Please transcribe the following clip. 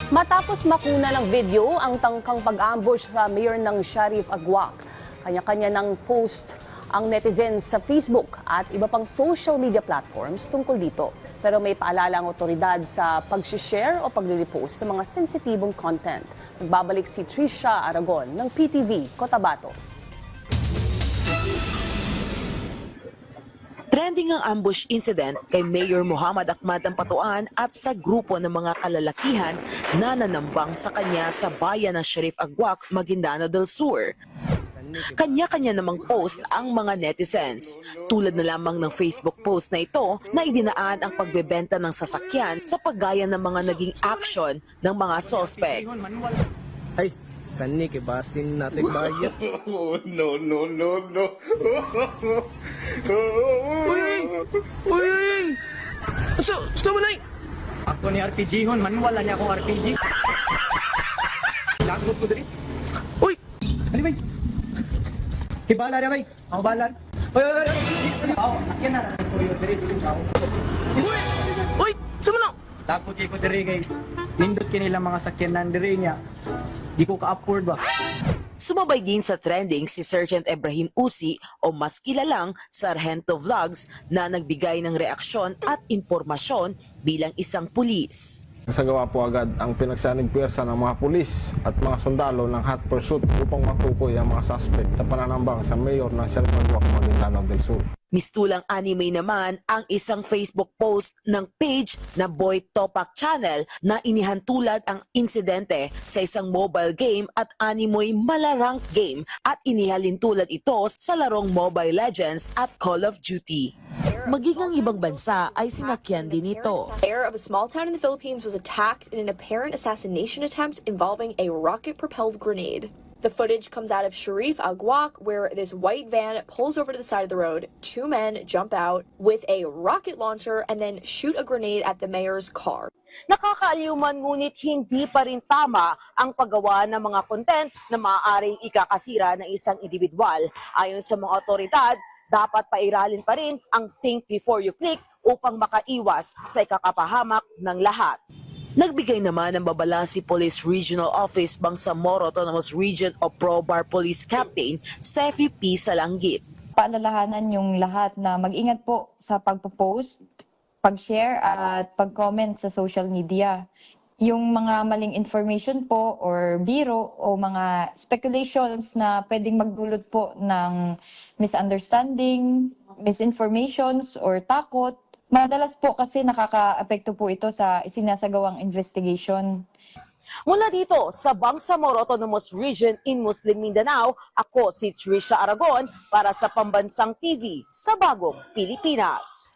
Matapos makuna ng video ang tangkang pag-ambush sa mayor ng Sharif Agwak, kanya-kanya ng post ang netizens sa Facebook at iba pang social media platforms tungkol dito. Pero may paalala ang otoridad sa pag-share o pag-repost ng mga sensitibong content. Nagbabalik si Trisha Aragon ng PTV Cotabato. Trending ang ambush incident kay Mayor Muhammad Ahmad Ampatuan at sa grupo ng mga kalalakihan na nanambang sa kanya sa bayan ng Sharif Agwak, Maguindanao del Sur. Kanya-kanya namang post ang mga netizens. Tulad na lamang ng Facebook post na ito na idinaan ang pagbebenta ng sasakyan sa paggaya ng mga naging action ng mga sospek. Ay, kani kibasin natin bayad. Oh, no. Uy! Gusto mo na ako ni RPG hon, manuwala niya akong RPG. Lagot ko dali. Uy! Ano ba? Hibala na ba? Ako balan. Uy! Ako, sakyan na. Uy! Gusto mo na? Lagot ko dali kay nindot kinilang mga sakyanan diri niya. Di ko ka-afford ba? Sumabay din sa trending si Sergeant Ibrahim Usi o mas kilalang Sargento Vlogs na nagbigay ng reaksyon at impormasyon bilang isang pulis. Nasagawa po agad ang pinagsanib pwersa ng mga pulis at mga sundalo ng hot pursuit upang matukoy ang mga suspect sa pananambang sa mayor ng Sharif Agwak, Maguindanao del Sur. Mistulang anime naman ang isang Facebook post ng page na Boy Topak Channel na inihantulad ang insidente sa isang mobile game at animoy malarang game at inihalintulad ito sa larong Mobile Legends at Call of Duty. Maging ang ibang bansa ay sinakyan din ito. Mayor of a small town in the Philippines was attacked in an apparent assassination attempt involving a rocket-propelled grenade. The footage comes out of Sharif Agwak, where this white van pulls over to the side of the road. Two men jump out with a rocket launcher and then shoot a grenade at the mayor's car. Nakakaaliw man ngunit hindi pa rin tama ang paggawa ng mga content na maaaring ikakasira ng isang individual. Ayon sa mga otoridad, dapat pairalin pa rin ang think before you click upang makaiwas sa ikakapahamak ng lahat. Nagbigay naman ng babala si Police Regional Office Bangsamoro Autonomous Region o Probar Police Captain Steffi P. Salanggit. Paalalahanan yung lahat na mag-ingat po sa pagpo-post, pag-share at pag-comment sa social media. Yung mga maling information po or biro o mga speculations na pwedeng magdulot po ng misunderstanding, misinformations or takot. Madalas po kasi nakaka-apekto po ito sa isinasagawang investigation. Mula dito sa Bangsamoro Autonomous Region in Muslim Mindanao, ako si Trisha Aragon para sa Pambansang TV sa Bagong Pilipinas.